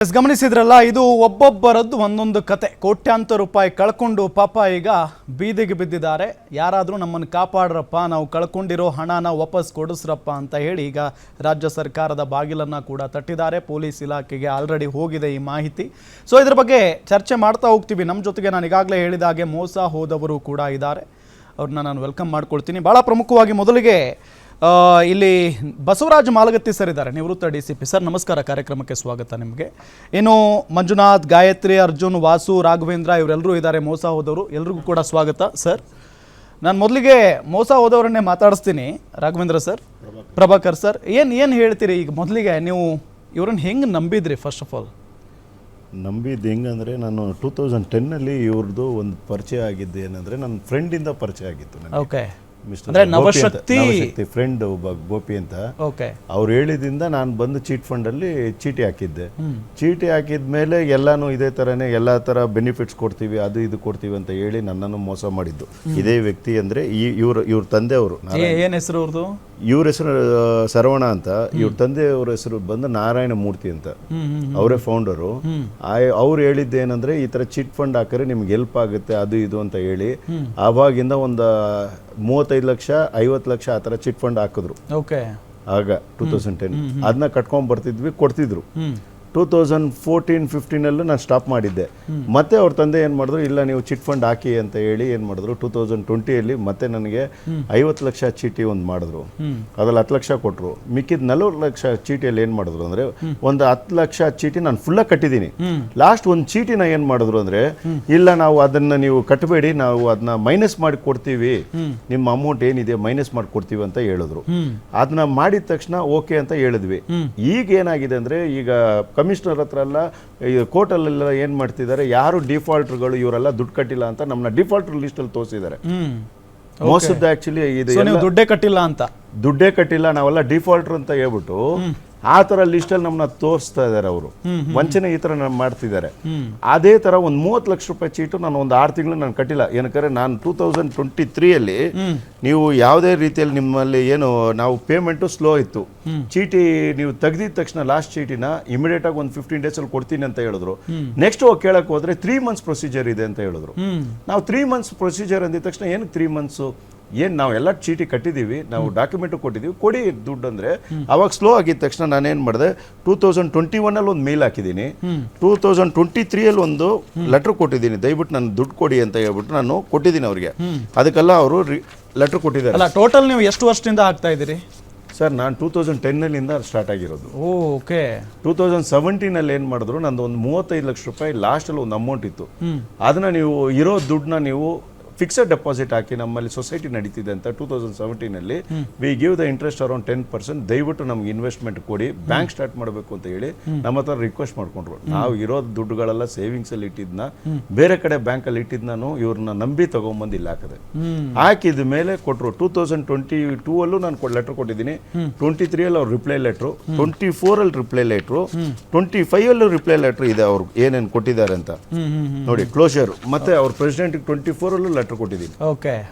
ಗಮನಿಸಿದ್ರಲ್ಲ, ಇದು ಒಬ್ಬೊಬ್ಬರದ್ದು ಒಂದೊಂದು ಕತೆ. ಕೋಟ್ಯಾಂತರ ರೂಪಾಯಿ ಕಳ್ಕೊಂಡು ಪಾಪ ಈಗ ಬೀದಿಗೆ ಬಿದ್ದಿದ್ದಾರೆ. ಯಾರಾದರೂ ನಮ್ಮನ್ನು ಕಾಪಾಡ್ರಪ್ಪ, ನಾವು ಕಳ್ಕೊಂಡಿರೋ ಹಣನ ವಾಪಸ್ ಕೊಡಿಸ್ರಪ್ಪ ಅಂತ ಹೇಳಿ ಈಗ ರಾಜ್ಯ ಸರ್ಕಾರದ ಬಾಗಿಲನ್ನು ಕೂಡ ತಟ್ಟಿದ್ದಾರೆ. ಪೊಲೀಸ್ ಇಲಾಖೆಗೆ ಆಲ್ರೆಡಿ ಹೋಗಿದೆ ಈ ಮಾಹಿತಿ. ಸೊ ಇದ್ರ ಬಗ್ಗೆ ಚರ್ಚೆ ಮಾಡ್ತಾ ಹೋಗ್ತೀವಿ. ನಮ್ಮ ಜೊತೆಗೆ ನಾನು ಈಗಾಗಲೇ ಹೇಳಿದ ಹಾಗೆ ಮೋಸ ಹೋದವರು ಕೂಡ ಇದ್ದಾರೆ. ಅವ್ರನ್ನ ನಾನು ವೆಲ್ಕಮ್ ಮಾಡ್ಕೊಳ್ತೀನಿ. ಭಾಳ ಪ್ರಮುಖವಾಗಿ ಮೊದಲಿಗೆ ಇಲ್ಲಿ ಬಸವರಾಜ್ ಮಾಲಗತ್ತಿ ಸರ್ ಇದ್ದಾರೆ, ನಿವೃತ್ತ DCP. ಸರ್ ನಮಸ್ಕಾರ, ಕಾರ್ಯಕ್ರಮಕ್ಕೆ ಸ್ವಾಗತ ನಿಮಗೆ. ಏನು ಮಂಜುನಾಥ್, ಗಾಯತ್ರಿ, ಅರ್ಜುನ್, ವಾಸು, ರಾಘವೇಂದ್ರ ಇವರೆಲ್ಲರೂ ಇದ್ದಾರೆ ಮೋಸ ಹೋದವರು. ಎಲ್ರಿಗೂ ಕೂಡ ಸ್ವಾಗತ ಸರ್. ನಾನು ಮೊದಲಿಗೆ ಮೋಸ ಹೋದವರನ್ನೇ ಮಾತಾಡಿಸ್ತೀನಿ. ರಾಘವೇಂದ್ರ ಸರ್, ಪ್ರಭಾಕರ್ ಸರ್, ಏನು ಹೇಳ್ತೀರಿ ಈಗ? ಮೊದಲಿಗೆ ನೀವು ಇವ್ರನ್ನ ಹೆಂಗೆ ನಂಬಿದ್ರಿ? ಫಸ್ಟ್ ಆಫ್ ಆಲ್ ನಂಬಿದ್ದು ಹೆಂಗಂದರೆ, ನಾನು 2010ನಲ್ಲಿ ಇವ್ರದ್ದು ಒಂದು ಪರಿಚಯ ಆಗಿದ್ದು ಏನಂದರೆ, ನನ್ನ ಫ್ರೆಂಡಿಂದ ಪರಿಚಯ ಆಗಿತ್ತು ನನಗೆ. ಓಕೆ, ಮಿಸ್ಟರ್ ನವಶಕ್ತಿ ಫ್ರೆಂಡ್ ಒಬ್ಬ ಗೋಪಿ ಅಂತ. ಅವ್ರು ಹೇಳಿದಿಂದ ನಾನು ಬಂದು ಚೀಟ್ ಫಂಡಲ್ಲಿ ಚೀಟಿ ಹಾಕಿದ್ದೆ. ಚೀಟಿ ಹಾಕಿದ್ಮೇಲೆ ಎಲ್ಲಾನು ಇದೇ ಥರನೇ ಎಲ್ಲ ಥರ ಬೆನಿಫಿಟ್ಸ್ ಕೊಡ್ತೀವಿ, ಅದು ಇದು ಕೊಡ್ತೀವಿ ಅಂತ ಹೇಳಿ ನನ್ನನ್ನು ಮೋಸ ಮಾಡಿದ್ದು ಇದೇ ವ್ಯಕ್ತಿ. ಅಂದರೆ ಇವ್ರ ತಂದೆಯವರು, ಏನು ಹೆಸರು ಅವ್ರದ್ದು? ಇವ್ರ ಹೆಸರು ಶರವಣ ಅಂತ. ಇವ್ರ ತಂದೆಯವ್ರ ಹೆಸರು ಬಂದು ನಾರಾಯಣ ಮೂರ್ತಿ ಅಂತ, ಅವರೇ ಫೌಂಡರು. ಅವ್ರು ಹೇಳಿದ್ದೇನೆಂದ್ರೆ, ಈ ಥರ ಚಿಟ್ ಫಂಡ್ ಹಾಕಿದ್ರೆ ನಿಮ್ಗೆ ಹೆಲ್ಪ್ ಆಗುತ್ತೆ, ಅದು ಇದು ಅಂತ ಹೇಳಿ ಆವಾಗಿಂದ ಒಂದು 35 ಲಕ್ಷ 50 ಲಕ್ಷ ಆ ಥರ ಚಿಟ್ ಫಂಡ್ ಹಾಕಿದ್ರು. ಆಗ 2010 ಅದನ್ನ ಕಟ್ಕೊಂಡ್ ಬರ್ತಿದ್ವಿ, ಕೊಡ್ತಿದ್ರು. 2014-15 ನಾನು ಸ್ಟಾಪ್ ಮಾಡಿದ್ದೆ. ಮತ್ತೆ ಅವ್ರ ತಂದೆ ಏನು ಮಾಡಿದ್ರು, ಇಲ್ಲ ನೀವು ಚಿಟ್ ಫಂಡ್ ಹಾಕಿ ಅಂತ ಹೇಳಿ ಏನು ಮಾಡಿದ್ರು, 2020 ಮತ್ತೆ ನನಗೆ 50 ಲಕ್ಷ ಚೀಟಿ ಒಂದು ಮಾಡಿದ್ರು. ಅದ್ರಲ್ಲಿ 10 ಲಕ್ಷ ಕೊಟ್ಟರು. ಮಿಕ್ಕಿದ 40 ಲಕ್ಷ ಚೀಟಿಯಲ್ಲಿ ಏನು ಮಾಡಿದ್ರು ಅಂದರೆ, ಒಂದು 10 ಲಕ್ಷ ಚೀಟಿ ನಾನು ಫುಲ್ಲಾಗಿ ಕಟ್ಟಿದ್ದೀನಿ. ಲಾಸ್ಟ್ ಒಂದು ಚೀಟಿನ ಏನು ಮಾಡಿದ್ರು ಅಂದರೆ, ಇಲ್ಲ ನಾವು ಅದನ್ನ ನೀವು ಕಟ್ಟಬೇಡಿ, ನಾವು ಅದನ್ನ ಮೈನಸ್ ಮಾಡಿ ಕೊಡ್ತೀವಿ, ನಿಮ್ಮ ಅಮೌಂಟ್ ಏನಿದೆ ಮೈನಸ್ ಮಾಡಿ ಕೊಡ್ತೀವಿ ಅಂತ ಹೇಳಿದ್ರು. ಅದನ್ನ ಮಾಡಿದ ತಕ್ಷಣ ಓಕೆ ಅಂತ ಹೇಳಿದ್ವಿ. ಈಗ ಏನಾಗಿದೆ ಅಂದರೆ, ಈಗ ಕಮಿಷನರ್ ಹತ್ರ ಎಲ್ಲ ಕೋರ್ಟಲ್ಲೆಲ್ಲ ಏನು ಮಾಡ್ತಿದ್ದಾರೆ, ಯಾರು ಡಿಫಾಲ್ಟರ್ಗಳು ಇವರೆಲ್ಲ ದುಡ್ಡು ಕಟ್ಟಿಲ್ಲ ಅಂತ ನಮ್ಮನ್ನ ಡಿಫಾಲ್ಟರ್ ಲಿಸ್ಟಲ್ಲಿ ತೋರಿಸಿದ್ದಾರೆ. ಮೋಸದ ಆಕ್ಚುಲಿ ಇದು ದುಡ್ಡೇ ಕಟ್ಟಿಲ್ಲ, ನಾವೆಲ್ಲ ಡಿಫಾಲ್ಟರ್ ಅಂತ ಹೇಳ್ಬಿಟ್ಟು ಆ ಥರ ಲಿಸ್ಟಲ್ಲಿ ನಮ್ಮನ್ನ ತೋರಿಸ್ತಾ ಇದ್ದಾರೆ ಅವರು. ವಂಚನೆ ಈ ಥರ ಮಾಡ್ತಿದ್ದಾರೆ. ಅದೇ ಥರ ಒಂದು 30 ಲಕ್ಷ ರೂಪಾಯಿ ಚೀಟು ನಾನು ಒಂದು 6 ತಿಂಗಳು ನಾನು ಕಟ್ಟಿಲ್ಲ. ಏನಕ್ಕೆ ನಾನು 2023 ನೀವು ಯಾವುದೇ ರೀತಿಯಲ್ಲಿ ನಿಮ್ಮಲ್ಲಿ ಏನು ನಾವು ಪೇಮೆಂಟು ಸ್ಲೋ ಇತ್ತು. ಚೀಟಿ ನೀವು ತೆಗ್ದಿದ ತಕ್ಷಣ ಲಾಸ್ಟ್ ಚೀಟಿನ ಇಮಿಡಿಯೇಟ್ ಆಗಿ ಒಂದು 15 ಡೇಸಲ್ಲಿ ಕೊಡ್ತೀನಿ ಅಂತ ಹೇಳಿದ್ರು. ನೆಕ್ಸ್ಟ್ ಹೋಗಿ ಕೇಳಕ್ಕೆ ಹೋದ್ರೆ 3 ಮಂತ್ಸ್ ಪ್ರೊಸೀಜರ್ ಇದೆ ಅಂತ ಹೇಳಿದ್ರು. ನಾವು 3 ಮಂತ್ಸ್ ಪ್ರೊಸೀಜರ್ ಅಂದಿದ ತಕ್ಷಣ ಏನಕ್ಕೆ 3 ಮಂತ್ಸು? ಏನು ನಾವು ಎಲ್ಲ ಚೀಟಿ ಕಟ್ಟಿದ್ದೀವಿ, ನಾವು ಡಾಕ್ಯುಮೆಂಟು ಕೊಟ್ಟಿದ್ದೀವಿ, ಕೊಡಿ ದುಡ್ಡು ಅಂದರೆ. ಅವಾಗ ಸ್ಲೋ ಆಗಿದ ತಕ್ಷಣ ನಾನೇನು ಮಾಡಿದೆ, 2021 ಒಂದು ಮೇಲ್ ಹಾಕಿದ್ದೀನಿ, 2023 ಒಂದು ಲೆಟ್ರ್ ಕೊಟ್ಟಿದ್ದೀನಿ, ದಯವಿಟ್ಟು ನಾನು ದುಡ್ಡು ಕೊಡಿ ಅಂತ ಹೇಳ್ಬಿಟ್ಟು ನಾನು ಕೊಟ್ಟಿದ್ದೀನಿ ಅವ್ರಿಗೆ. ಅದಕ್ಕೆಲ್ಲ ಅವರು ಲೆಟ್ರ್ ಕೊಟ್ಟಿದ್ದಾರೆ. ಅಲ್ಲ, ಟೋಟಲ್ ನೀವು ಎಷ್ಟು ವರ್ಷದಿಂದ ಆಗ್ತಾ ಇದ್ದೀರಿ ಸರ್? ನಾನು 2010 ಸ್ಟಾರ್ಟ್ ಆಗಿರೋದು. ಓಕೆ. 2017 ಏನು ಮಾಡಿದ್ರು, ನಂದು ಒಂದು 35 ಲಕ್ಷ ರೂಪಾಯಿ ಲಾಸ್ಟಲ್ಲಿ ಒಂದು ಅಮೌಂಟ್ ಇತ್ತು. ಅದನ್ನ ನೀವು ಇರೋ ದುಡ್ಡನ್ನ ನೀವು ಫಿಕ್ಸೆಡ್ ಡೆಪಾಸಿಟ್ ಹಾಕಿ, ನಮ್ಮಲ್ಲಿ ಸೊಸೈಟಿ ನಡೀತಿದೆ ಅಂತ 2017 we give the interest around 10%, ದಯವಿಟ್ಟು ನಮ್ಗೆ ಇನ್ವೆಸ್ಟ್ಮೆಂಟ್ ಕೊಡಿ, ಬ್ಯಾಂಕ್ ಸ್ಟಾರ್ಟ್ ಮಾಡಬೇಕು ಅಂತ ಹೇಳಿ ನಮ್ಮ ಹತ್ರ ರಿಕ್ವೆಸ್ಟ್ ಮಾಡ್ಕೊಂಡ್ರು. ನಾವು ಇರೋ ದುಡ್ಡುಗಳೆಲ್ಲ ಸೇವಿಂಗ್ಸ್ ಅಲ್ಲಿ ಇಟ್ಟಿದ್ನ, ಬೇರೆ ಕಡೆ ಬ್ಯಾಂಕ್ ಅಲ್ಲಿ ಇಟ್ಟಿದ್ನಾನು ಇವ್ರನ್ನ ನಂಬಿ ತಗೊಂಡ್ಬಂದು ಇಲ್ಲಿ ಹಾಕಿದೆ. ಹಾಕಿದ ಮೇಲೆ ಕೊಟ್ಟರು. 2022 ನಾನು ಲೆಟರ್ ಕೊಟ್ಟಿದ್ದೀನಿ, 23 ಅವ್ರು reply letter, 24 reply letter, 25 reply letter ಇದೆ ಅವ್ರು ಏನೇನು ಕೊಟ್ಟಿದ್ದಾರೆ ಅಂತ ನೋಡಿ, ಕ್ಲೋಷರ್. ಮತ್ತೆ ಅವ್ರ ಪ್ರೆಸಿಡೆಂಟ್ 24 ಲೆಟರ್ ಕೊಟ್ಟಿದ್ದೀನಿ.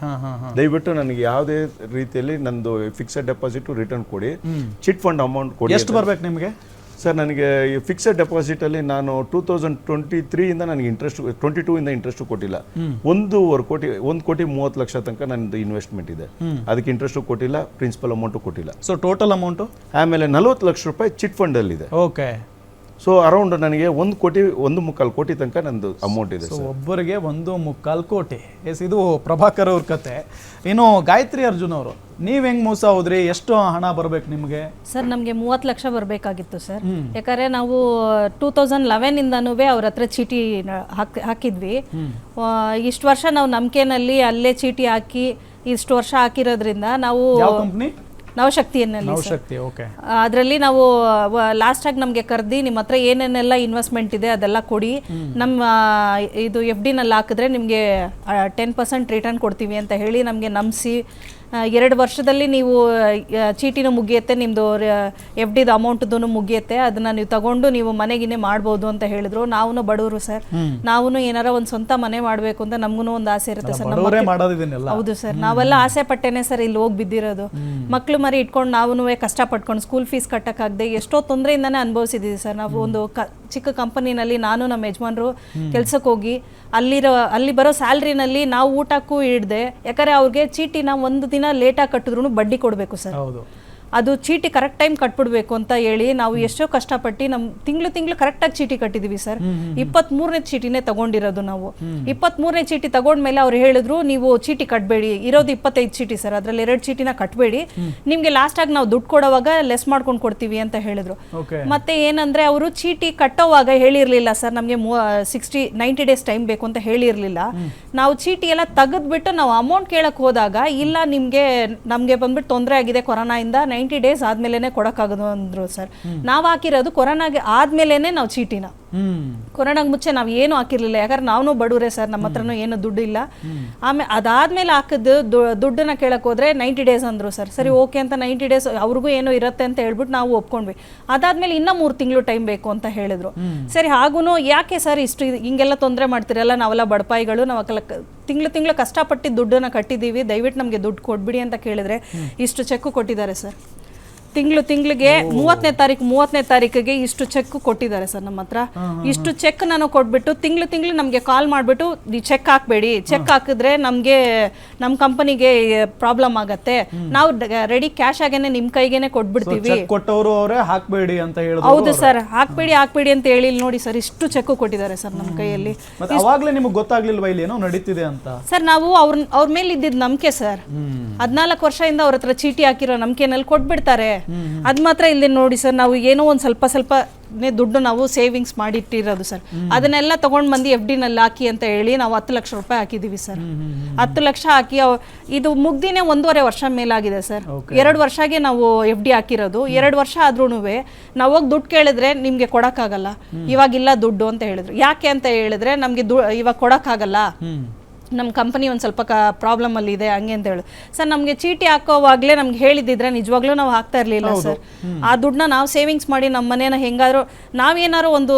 ದಯವಿಟ್ಟು ನನಗೆ ಯಾವುದೇ ರೀತಿಯಲ್ಲಿ ನಂದು ಫಿಕ್ಸೆಡ್ ಡೆಪಾಸಿಟ್ ರಿಟರ್ನ್ ಕೊಡಿ, ಚಿಟ್ ಫಂಡ್ ಅಮೌಂಟ್ ಕೊಡಿ. ಎಷ್ಟು ಬರ್ಬೇಕು ನಿಮಗೆ? ಸರ್, ನನಗೆ ಈ ಫಿಕ್ಸೆಡ್ ಡೆಪಾಸಿಟ್ ಅಲ್ಲಿ ನಾನು 2023 ನನಗೆ ಇಂಟ್ರೆಸ್ಟ್, 22 ಇಂಟ್ರೆಸ್ಟ್ ಕೊಟ್ಟಿಲ್ಲ. 1 ಕೋಟಿ 30 ಲಕ್ಷ ತನಕ ನಂದು ಇನ್ವೆಸ್ಟ್ಮೆಂಟ್ ಇದೆ, ಅದಕ್ಕೆ ಇಂಟ್ರೆಸ್ಟ್ ಕೊಟ್ಟಿಲ್ಲ, ಪ್ರಿನ್ಸಿಪಲ್ ಅಮೌಂಟ್ ಕೊಟ್ಟಿಲ್ಲ. ಸೊ ಟೋಟಲ್ ಅಮೌಂಟ್ ಆಮೇಲೆ 40 ಲಕ್ಷ ರೂಪಾಯಿ ಚಿಟ್ ಫಂಡ್ ಅಲ್ಲಿ ಇದೆ. ಓಕೆ. ಸೊ ಅರೌಂಡ್ ನನಗೆ 1 ಕೋಟಿ 1.25 ಕೋಟಿ ತನಕ ನಂದು ಅಮೌಂಟ್ ಇದೆ. ಸೊ ಒಬ್ಬರಿಗೆ 1.25 ಕೋಟಿ. ಎಸ್, ಇದು ಪ್ರಭಾಕರ್ ಅವ್ರ ಕತೆ. ಇನ್ನು ಗಾಯತ್ರಿ ಅರ್ಜುನ್ ಅವರು, ನೀವ್ ಹೆಂಗ್ ಮೋಸ ಹೋದ್ರಿ? ಎಷ್ಟು ಹಣ ಬರ್ಬೇಕು ನಿಮಗೆ? ಸರ್, ನಮಗೆ 30 ಲಕ್ಷ ಬರಬೇಕಾಗಿತ್ತು ಸರ್. ಯಾಕಂದ್ರೆ ನಾವು 2011 ಅವ್ರ ಹತ್ರ ಚೀಟಿ ಹಾಕಿದ್ವಿ. ಇಷ್ಟು ವರ್ಷ ನಾವು ನಂಬಿಕೆನಲ್ಲಿ ಅಲ್ಲೇ ಚೀಟಿ ಹಾಕಿ ಇಷ್ಟು ವರ್ಷ ಹಾಕಿರೋದ್ರಿಂದ ನಾವು ನವಶಕ್ತಿ ಅದರಲ್ಲಿ ನಾವು ಲಾಸ್ಟ್ ಆಗಿ ನಮಗೆ ಕರೆದಿ, ನಿಮ್ಮ ಹತ್ರ ಏನೇನೆಲ್ಲ ಇನ್ವೆಸ್ಟ್ಮೆಂಟ್ ಇದೆ ಅದೆಲ್ಲ ಕೊಡಿ, ನಮ್ಮ ಇದು FD ನಲ್ಲಿ ಹಾಕಿದ್ರೆ ನಿಮಗೆ 10% ರಿಟರ್ನ್ ಕೊಡ್ತೀವಿ ಅಂತ ಹೇಳಿ ನಮಗೆ ನಂಬಿಸಿ 2 ವರ್ಷದಲ್ಲಿ ನೀವು ಚೀಟಿನೂ ಮುಗಿಯುತ್ತೆ, ನಿಮ್ಮದು FDದ ಅಮೌಂಟ್ದು ಮುಗಿಯುತ್ತೆ, ಅದನ್ನ ನೀವು ತಗೊಂಡು ನೀವು ಮನೆಗಿನೇ ಮಾಡ್ಬೋದು ಅಂತ ಹೇಳಿದ್ರು. ನಾವು ಬಡವರು ಸರ್, ನಾವು ಏನಾರ ಒಂದು ಸ್ವಂತ ಮನೆ ಮಾಡಬೇಕು ಅಂತ ನಮಗೂ ಒಂದು ಆಸೆ ಇರುತ್ತೆ ಸರ್. ಹೌದು ಸರ್, ನಾವೆಲ್ಲ ಆಸೆ ಪಟ್ಟೇನೆ ಸರ್ ಇಲ್ಲಿ ಹೋಗಿ ಬಿದ್ದಿರೋದು. ಮಕ್ಕಳು ಮರಿ ಇಟ್ಕೊಂಡು ನಾವು ಕಷ್ಟ ಪಟ್ಕೊಂಡು ಸ್ಕೂಲ್ ಫೀಸ್ ಕಟ್ಟಕ್ಕಾಗದೆ ಎಷ್ಟೋ ತೊಂದರೆಯಿಂದಾನೆ ಅನುಭವಿಸಿದ್ದೀವಿ ಸರ್. ನಾವು ಒಂದು ಚಿಕ್ಕ ಕಂಪನಿನಲ್ಲಿ ನಾನು ನಮ್ಮ ಯಜಮಾನ್ರು ಕೆಲ್ಸಕ್ಕೆ ಹೋಗಿ ಅಲ್ಲಿ ಬರೋ ಸ್ಯಾಲ್ರಿನಲ್ಲಿ ನಾವು ಊಟಕ್ಕೂ ಹಿಡ್ದೆ, ಯಾಕಂದ್ರೆ ಅವ್ರಿಗೆ ಚೀಟಿನ ಒಂದು ದಿನ ಲೇಟಾಗಿ ಕಟ್ಟಿದ್ರು ಬಡ್ಡಿ ಕೊಡಬೇಕು ಸರ್. ಹೌದು. ಅದು ಚೀಟಿ ಕರೆಕ್ಟ್ ಟೈಮ್ ಕಟ್ಬಿಡ್ಬೇಕು ಅಂತ ಹೇಳಿ ನಾವು ಎಷ್ಟೋ ಕಷ್ಟಪಟ್ಟು ನಮ್ಮ ತಿಂಗಳು ಕರೆಕ್ಟಾಗಿ ಚೀಟಿ ಕಟ್ಟಿದೀವಿ ಸರ್. 23ನೇ ಚೀಟಿನೇ ತಗೊಂಡಿರೋದು ನಾವು. 23ನೇ ಚೀಟಿ ತಗೊಂಡ್ಮೇಲೆ ಅವ್ರು ಹೇಳಿದ್ರು ನೀವು ಚೀಟಿ ಕಟ್ಟಬೇಡಿ, ಇರೋದು 25 ಚೀಟಿ ಸರ್, ಅದ್ರಲ್ಲಿ 2 ಚೀಟಿನ ಕಟ್ಟಬೇಡಿ, ನಿಮ್ಗೆ ಲಾಸ್ಟ್ ಆಗಿ ನಾವು ದುಡ್ಡು ಕೊಡೋವಾಗ ಲೆಸ್ ಮಾಡ್ಕೊಂಡು ಕೊಡ್ತೀವಿ ಅಂತ ಹೇಳಿದ್ರು. ಮತ್ತೆ ಏನಂದ್ರೆ ಅವರು ಚೀಟಿ ಕಟ್ಟೋವಾಗ ಹೇಳಿರ್ಲಿಲ್ಲ ಸರ್ ನಮ್ಗೆ 90 ಡೇಸ್ ಟೈಮ್ ಬೇಕು ಅಂತ ಹೇಳಿರ್ಲಿಲ್ಲ. ನಾವು ಚೀಟಿ ಎಲ್ಲ ತೆಗೆದ್ಬಿಟ್ಟು ನಾವು ಅಮೌಂಟ್ ಕೇಳಕ್ ಹೋದಾಗ ಇಲ್ಲ ನಮ್ಗೆ ಬಂದ್ಬಿಟ್ಟು ತೊಂದರೆ ಆಗಿದೆ ಕೊರೋನಾಯಿಂದ, 90 ಡೇಸ್ ಆದ್ಮೇಲೆ ಕೊಡಕ್ಕಾಗೋದು ಅಂದ್ರು ಸರ್. ನಾವು ಹಾಕಿರೋದು ಕೊರೋನಾಗೆ ಆದ್ಮೇಲೆನೆ ನಾವು ಚೀಟಿನ, ಕೊರೋನಾಗ್ ಮುಂಚೆ ನಾವು ಏನು ಹಾಕಿರ್ಲಿಲ್ಲ, ಯಾಕಂದ್ರೆ ನಾವು ಬಡವ್ರೆ ಸರ್, ನಮ್ಮ ಹತ್ರನೂ ಏನು ದುಡ್ಡು ಇಲ್ಲ. ಆಮೇಲೆ ಅದಾದ್ಮೇಲೆ ಹಾಕಿದ್ದು ದುಡ್ಡನ್ನ ಕೇಳಕ್ ಹೋದ್ರೆ 90 ಡೇಸ್ ಅಂದ್ರು ಸರ್. ಸರಿ ಓಕೆ ಅಂತ 90 ಡೇಸ್ ಅವ್ರಿಗೂ ಏನೋ ಇರುತ್ತೆ ಅಂತ ಹೇಳ್ಬಿಟ್ಟು ನಾವು ಒಪ್ಕೊಂಡ್ವಿ. ಅದಾದ್ಮೇಲೆ ಇನ್ನ 3 ತಿಂಗಳು ಟೈಮ್ ಬೇಕು ಅಂತ ಹೇಳಿದ್ರು. ಸರಿ ಹಾಗೂನು ಯಾಕೆ ಸರ್ ಇಷ್ಟು ಹಿಂಗೆಲ್ಲ ತೊಂದರೆ ಮಾಡ್ತಿರಲ್ಲ, ನಾವೆಲ್ಲ ಬಡಪಾಯಿಗಳು, ನಾವು ತಿಂಗಳು ಕಷ್ಟಪಟ್ಟು ದುಡ್ಡನ್ನ ಕಟ್ಟಿದೀವಿ, ದಯವಿಟ್ಟು ನಮ್ಗೆ ದುಡ್ಡು ಕೊಟ್ಬಿಡಿ ಅಂತ ಕೇಳಿದ್ರೆ ಇಷ್ಟು ಚೆಕ್ ಕೊಟ್ಟಿದ್ದಾರೆ ಸರ್. ತಿಂಗಳಿಗೆ 30ನೇ ತಾರೀಕಿಗೆ ಇಷ್ಟು ಚೆಕ್ ಕೊಟ್ಟಿದ್ದಾರೆ ಸರ್ ನಮ್ಮ ಹತ್ರ. ಇಷ್ಟು ಚೆಕ್ ನಾನು ಕೊಟ್ಬಿಟ್ಟು ತಿಂಗಳು ನಮ್ಗೆ ಕಾಲ್ ಮಾಡ್ಬಿಟ್ಟು ನೀವು ಚೆಕ್ ಹಾಕ್ಬೇಡಿ, ಚೆಕ್ ಹಾಕಿದ್ರೆ ನಮ್ಮ ಕಂಪನಿಗೆ ಪ್ರಾಬ್ಲಮ್ ಆಗತ್ತೆ, ನಾವು ರೆಡಿ ಕ್ಯಾಶ್ ಆಗೇನೆ ನಿಮ್ ಕೈಗೇನೆ ಕೊಟ್ಬಿಡ್ತೀವಿ, ಕೊಟ್ಟವರು ಅವರೇ ಹಾಕ್ಬೇಡಿ ಅಂತ ಹೇಳಿದ್ರು. ಹೌದು ಸರ್, ಹಾಕ್ಬೇಡಿ ಅಂತ ಹೇಳಿ ನೋಡಿ ಸರ್, ಇಷ್ಟು ಚೆಕ್ ಕೊಟ್ಟಿದ್ದಾರೆ ಸರ್ ನಮ್ಮ ಕೈಯಲ್ಲಿ. ಅವಾಗ್ಲೇ ನಿಮ್ಗೆ ಗೊತ್ತಾಗ್ಲಿಲ್ವಾ ಇಲ್ಲಿ ಏನೋ ನಡೀತಿದೆ ಅಂತ? ಸರ್ ನಾವು ಅವ್ರ ಮೇಲೆ ಇದ್ದಿದ್ ನಂಬಿಕೆ ಸರ್, 14 ವರ್ಷದಿಂದ ಅವ್ರ ಹತ್ರ ಚೀಟಿ ಹಾಕಿರೋ ನಂಬಿಕೆನಲ್ಲಿ ಕೊಟ್ಬಿಡ್ತಾರೆ. ಅದ್ ಮಾತ್ರ ಇಲ್ಲಿ ನೋಡಿ ಸರ್, ನಾವು ಏನೋ ಒಂದ್ ಸ್ವಲ್ಪ ದುಡ್ಡು ನಾವು ಸೇವಿಂಗ್ಸ್ ಮಾಡಿಟ್ಟಿರೋದು ಸರ್, ಅದನ್ನೆಲ್ಲ ತಗೊಂಡ್ ಬಂದು FD ನಲ್ಲಿ ಹಾಕಿ ಅಂತ ಹೇಳಿ ನಾವು 10 ಲಕ್ಷ ರೂಪಾಯಿ ಹಾಕಿದೀವಿ ಸರ್. 10 ಲಕ್ಷ ಹಾಕಿ ಇದು ಮುಗ್ದಿನೇ 1.5 ವರ್ಷ ಮೇಲಾಗಿದೆ ಸರ್. 2 ವರ್ಷಗೆ ನಾವು FD ಹಾಕಿರೋದು. 2 ವರ್ಷ ಆದ್ರೂನುವೆ ನಾವು ಹೋಗಿ ದುಡ್ಡು ಕೇಳಿದ್ರೆ ನಿಮ್ಗೆ ಕೊಡಕ್ಕಾಗಲ್ಲ, ಇವಾಗಿಲ್ಲ ದುಡ್ಡು ಅಂತ ಹೇಳಿದ್ರು. ಯಾಕೆ ಅಂತ ಹೇಳಿದ್ರೆ ನಮ್ಗೆ ಇವಾಗ ಕೊಡಕ್ಕಾಗಲ್ಲ, ನಮ್ಮ ಕಂಪನಿ ಒಂದು ಸ್ವಲ್ಪ ಪ್ರಾಬ್ಲಮ್ ಅಲ್ಲಿ ಇದೆ ಹಂಗೆ ಅಂತ ಹೇಳಿ ಸರ್. ನಮಗೆ ಚೀಟಿ ಹಾಕೋವಾಗಲೇ ನಮ್ಗೆ ಹೇಳಿದಿದ್ರೆ ನಿಜವಾಗ್ಲೂ ನಾವು ಹಾಕ್ತಾ ಇರಲಿಲ್ಲ ಸರ್. ಆ ದುಡ್ಡನ್ನ ನಾವು ಸೇವಿಂಗ್ಸ್ ಮಾಡಿ ನಮ್ಮ ಮನೇನ ಹೆಂಗಾದ್ರು ನಾವೇನಾದ್ರು ಒಂದು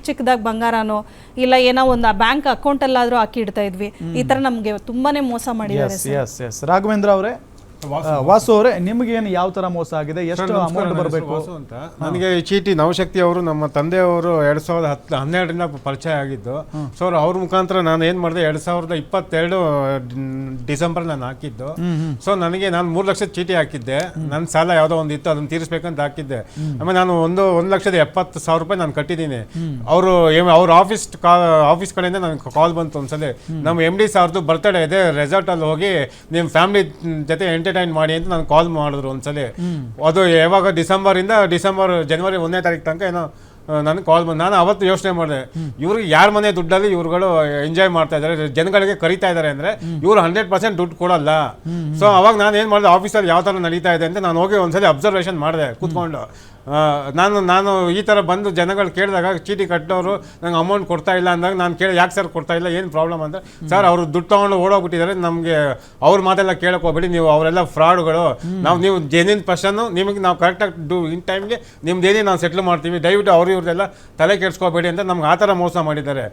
ಚಿಕ್ಕದಾಗಿ ಬಂಗಾರನೋ ಇಲ್ಲ ಏನೋ ಒಂದು ಬ್ಯಾಂಕ್ ಅಕೌಂಟಲ್ಲಾದರೂ ಹಾಕಿ ಇಡ್ತಾ ಇದ್ವಿ. ಈ ಥರ ನಮಗೆ ತುಂಬಾನೇ ಮೋಸ ಮಾಡಿದ್ದಾರೆ ಸರ್. ರಾಘವೇಂದ್ರ ಅವರೇ, ವಾಸು ಅವರೇ, ನಿಮಗೇನು ಯಾವ ತರ ಮೋಸ ಆಗಿದೆ, ಎಷ್ಟು ಅಮೌಂಟ್ ಬರಬೇಕು ಅಂತ? ನನಗೆ ಈ ಚೀಟಿ ನವಶಕ್ತಿ ಅವರು ನಮ್ಮ ತಂದೆಯವರು 2012ರಿಂದ ಪರಿಚಯ ಆಗಿದ್ದು. ಸೊ ಅವ್ರ ಮುಖಾಂತರ ನಾನು ಏನ್ ಮಾಡಿದೆ, 2022 ಡಿಸೆಂಬರ್ ನಾನು ಹಾಕಿದ್ದು. ಸೊ ನಾನು 3 ಲಕ್ಷದ ಚೀಟಿ ಹಾಕಿದ್ದೆ. ನನ್ನ ಸಾಲ ಯಾವುದೋ ಒಂದು ಇತ್ತು, ಅದನ್ನ ತೀರಿಸ್ಬೇಕಂತ ಹಾಕಿದ್ದೆ. ಆಮೇಲೆ ನಾನು 1,70,000 ರೂಪಾಯಿ ನಾನು ಕಟ್ಟಿದ್ದೀನಿ. ಅವ್ರ ಆಫೀಸ್ ಕಡೆಯಿಂದ ನನಗೆ ಕಾಲ್ ಬಂತು ಒಂದ್ಸಲ, ನಮ್ಮ MD ಸಾರ್ದು ಬರ್ತ್ಡೇ ಇದೆ, ರೆಸಾರ್ಟ್ ಅಲ್ಲಿ ಹೋಗಿ ನಿಮ್ಮ ಫ್ಯಾಮಿಲಿ ಜೊತೆ ಎಂಟರ್ಟೈನ್ ಮಾಡಿ ಅಂತ ನಾನು ಕಾಲ್ ಮಾಡಿದ್ರು ಒಂದ್ಸಲಿ. ಅದು ಯಾವಾಗ ಜನವರಿ 1ನೇ ತಾರೀಕು ತನಕ ಏನೋ ನನಗೆ ಕಾಲ್ ಬಂದು, ನಾನು ಅವತ್ತು ಯೋಚನೆ ಮಾಡಿದೆ, ಇವ್ರಿಗೆ ಯಾರ ಮನೆ ದುಡ್ಡಲ್ಲಿ ಇವ್ರುಗಳು ಎಂಜಾಯ್ ಮಾಡ್ತಾ ಇದ್ದಾರೆ, ಜನಗಳಿಗೆ ಕರೀತಾ ಇದ್ದಾರೆ ಅಂದ್ರೆ ಇವ್ರು 100% ದುಡ್ಡು ಕೊಡಲ್ಲ. ಸೊ ಅವಾಗ ನಾನು ಏನು ಮಾಡಿದೆ, ಆಫೀಸಲ್ಲಿ ಯಾವ ಥರ ನಡೀತಾ ಇದೆ ಅಂತ ನಾನು ಹೋಗಿ ಒಂದ್ಸಲಿ ಅಬ್ಸರ್ವೇಷನ್ ಮಾಡಿದೆ ಕೂತ್ಕೊಂಡು. ನಾನು ಈ ಥರ ಬಂದು ಜನಗಳು ಕೇಳಿದಾಗ ಚೀಟಿ ಕಟ್ಟೋರು ನಂಗೆ ಅಮೌಂಟ್ ಕೊಡ್ತಾ ಇಲ್ಲ ಅಂದಾಗ ನಾನು ಕೇಳಿ, ಯಾಕೆ ಸರ್ ಕೊಡ್ತಾ ಇಲ್ಲ, ಏನು ಪ್ರಾಬ್ಲಮ್ ಅಂತ. ಸರ್ ಅವರು ದುಡ್ಡು ತೊಗೊಂಡು ಓಡೋಗ್ಬಿಟ್ಟಿದ್ದಾರೆ, ನಮಗೆ ಅವ್ರ ಮಾತೆಲ್ಲ ಕೇಳಕ್ಕೆ ಹೋಗ್ಬೇಡಿ, ಅವರೆಲ್ಲ ಫ್ರಾಡ್ಗಳು, ನೀವು ಜೆನ್ಯೂನ್ ಪರ್ಸನ್ನು, ನಿಮಗೆ ನಾವು ಕರೆಕ್ಟಾಗಿ ಇನ್ ಟೈಮ್ಗೆ ನಿಮ್ದೇನೇ ನಾವು ಸೆಟ್ಲ್ ಮಾಡ್ತೀವಿ, ದಯವಿಟ್ಟು ಇವ್ರದೆಲ್ಲ ತಲೆ ಕೆಡ್ಸ್ಕೋಬೇಡಿ ಅಂತ ನಮ್ಗೆ ಆ ಥರ ಮೋಸ ಮಾಡಿದ್ದಾರೆ.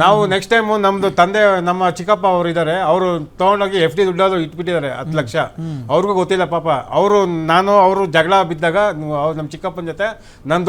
ನಾವು ನೆಕ್ಸ್ಟ್ ಟೈಮು ನಮ್ಮದು ತಂದೆ, ನಮ್ಮ ಚಿಕ್ಕಪ್ಪ ಅವರು ಇದ್ದಾರೆ, ಅವರು ತೊಗೊಂಡೋಗಿ FD ದುಡ್ಡಾದ್ರು ಇಟ್ಬಿಟ್ಟಿದ್ದಾರೆ 10 ಲಕ್ಷ. ಅವ್ರಿಗೂ ಗೊತ್ತಿಲ್ಲ ಪಾಪ. ಅವರು ಜಗಳ ಬಿದ್ದಾಗ ನಮ್ಮ ಚಿಕ್ಕಪ್ಪನ ಜೊತೆ ನಂದು